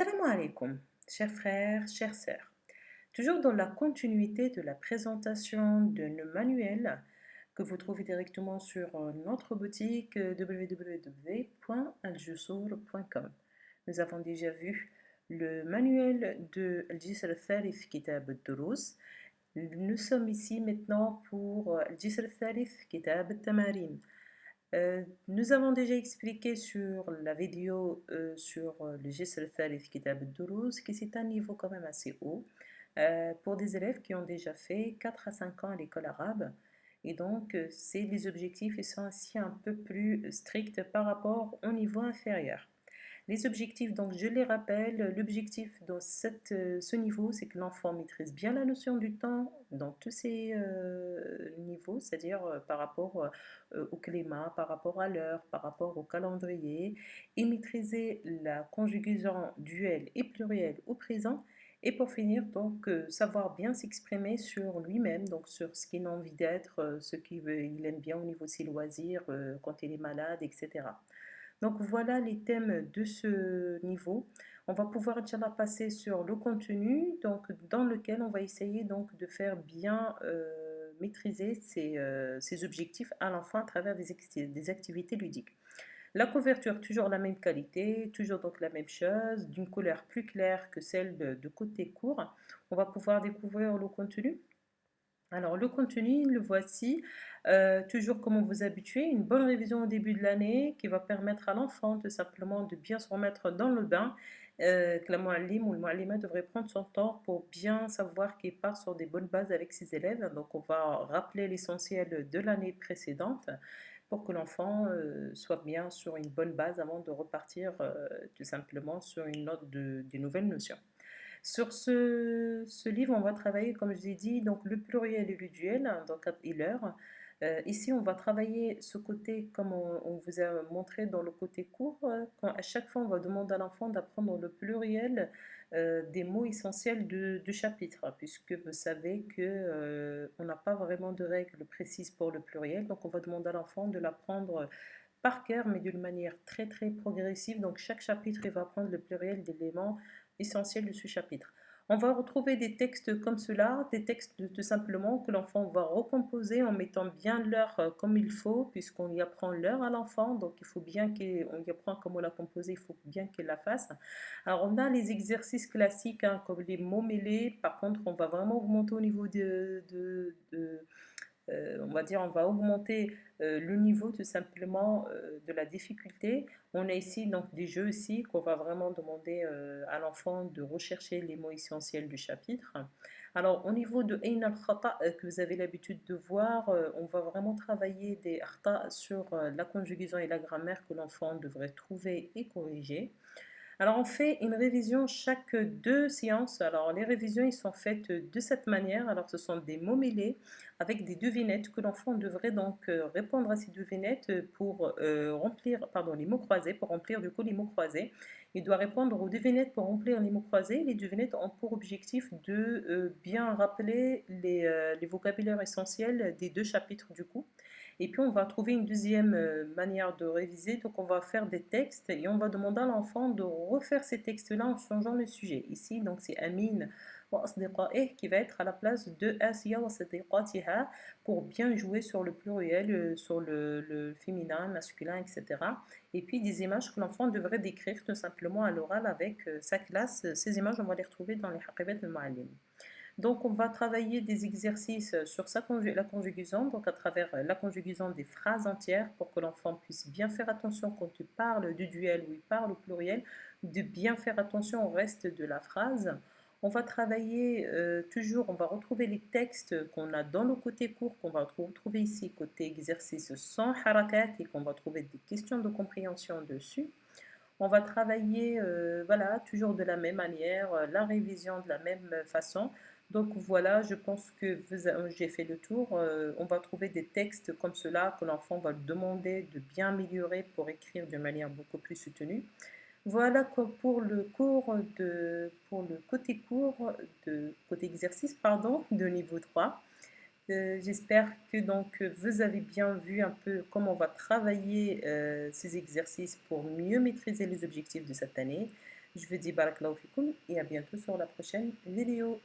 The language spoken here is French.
Salam alaikum, chers frères, chères sœurs. Toujours dans la continuité de la présentation de nos manuels que vous trouvez directement sur notre boutique www.aljussour.com. Nous avons déjà vu le manuel de Al-Jisr al-Thalith Kitab al-Durus. Nous sommes ici maintenant pour Al-Jisr al-Thalith Kitab al-Tamarin. Nous avons déjà expliqué sur la vidéo sur le Jisr al-Thalith Kitab al-Durus que c'est un niveau quand même assez haut pour des élèves qui ont déjà fait 4 à 5 ans à l'école arabe. Et donc, c'est les objectifs ils sont ainsi un peu plus stricts par rapport au niveau inférieur. Les objectifs, donc je les rappelle, l'objectif dans ce niveau, c'est que l'enfant maîtrise bien la notion du temps dans tous ces niveaux, c'est-à-dire par rapport au climat, par rapport à l'heure, par rapport au calendrier, et maîtriser la conjugaison duel et pluriel au présent. Et pour finir, donc, savoir bien s'exprimer sur lui-même, donc sur ce qu'il a envie d'être, ce qu'il aime bien au niveau de ses loisirs, quand il est malade, etc. Donc voilà les thèmes de ce niveau. On va pouvoir Inch'Allah passer sur le contenu, donc dans lequel on va essayer donc de faire bien maîtriser ces objectifs à l'enfant à travers des activités ludiques. La couverture, toujours la même qualité, toujours donc la même chose, d'une couleur plus claire que celle de côté court. On va pouvoir découvrir le contenu. Alors, le contenu, le voici. Toujours comme on vous habituez, une bonne révision au début de l'année qui va permettre à l'enfant tout simplement de bien se remettre dans le bain. Que la muallim ou le muallima devrait prendre son temps pour bien savoir qu'il part sur des bonnes bases avec ses élèves. Donc, on va rappeler l'essentiel de l'année précédente pour que l'enfant soit bien sur une bonne base avant de repartir tout simplement sur une note des nouvelles notions. Sur ce livre, on va travailler, comme je l'ai dit, donc le pluriel et le duel, hein, donc et l'heure. Ici, on va travailler ce côté, comme on vous a montré dans le côté court, quand à chaque fois, on va demander à l'enfant d'apprendre le pluriel des mots essentiels du chapitre, puisque vous savez que on n'a pas vraiment de règles précises pour le pluriel, donc on va demander à l'enfant de l'apprendre par cœur, mais d'une manière très très progressive. Donc chaque chapitre, il va prendre le pluriel d'éléments essentiels de ce chapitre. On va retrouver des textes comme cela, des textes tout simplement que l'enfant va recomposer en mettant bien l'heure comme il faut, puisqu'on y apprend l'heure à l'enfant, donc il faut bien qu'on y apprend comment la composer, il faut bien qu'il la fasse. Alors on a les exercices classiques, hein, comme les mots mêlés, par contre on va vraiment augmenter au niveau on va dire, on va augmenter le niveau tout simplement de la difficulté. On a ici donc des jeux aussi qu'on va vraiment demander à l'enfant de rechercher les mots essentiels du chapitre. Alors au niveau de Ain al-Khata que vous avez l'habitude de voir, on va vraiment travailler des khata sur la conjugaison et la grammaire que l'enfant devrait trouver et corriger. Alors on fait une révision chaque 2 séances. Alors les révisions ils sont faites de cette manière. Alors ce sont des mots mêlés avec des devinettes que l'enfant devrait donc répondre à ces devinettes pour remplir, pardon, les mots croisés, pour remplir du coup les mots croisés. Il doit répondre aux devinettes pour remplir les mots croisés. Les devinettes ont pour objectif de bien rappeler les vocabulaires essentiels des deux chapitres du coup. Et puis on va trouver une deuxième manière de réviser. Donc on va faire des textes et on va demander à l'enfant de refaire ces textes-là en changeant le sujet. Ici, donc c'est Amin wa asdiqa'ih qui va être à la place de Asiya wa sadiqatiha pour bien jouer sur le pluriel, sur le féminin, masculin, etc. Et puis des images que l'enfant devrait décrire tout simplement à l'oral avec sa classe. Ces images, on va les retrouver dans les Haqibat al-Muallim. Donc, on va travailler des exercices sur la conjugaison, donc à travers la conjugaison des phrases entières pour que l'enfant puisse bien faire attention quand il parle du duel ou il parle au pluriel, de bien faire attention au reste de la phrase. On va travailler toujours, on va retrouver les textes qu'on a dans le côté court, qu'on va retrouver ici côté exercice sans harakat et qu'on va trouver des questions de compréhension dessus. On va travailler, voilà, toujours de la même manière, la révision de la même façon. Donc voilà, je pense que j'ai fait le tour. On va trouver des textes comme cela que l'enfant va demander de bien améliorer pour écrire de manière beaucoup plus soutenue. Voilà pour le pour le côté cours côté exercice, pardon, de niveau 3. J'espère que donc vous avez bien vu un peu comment on va travailler ces exercices pour mieux maîtriser les objectifs de cette année. Je vous dis barakallahu fikoum et à bientôt sur la prochaine vidéo.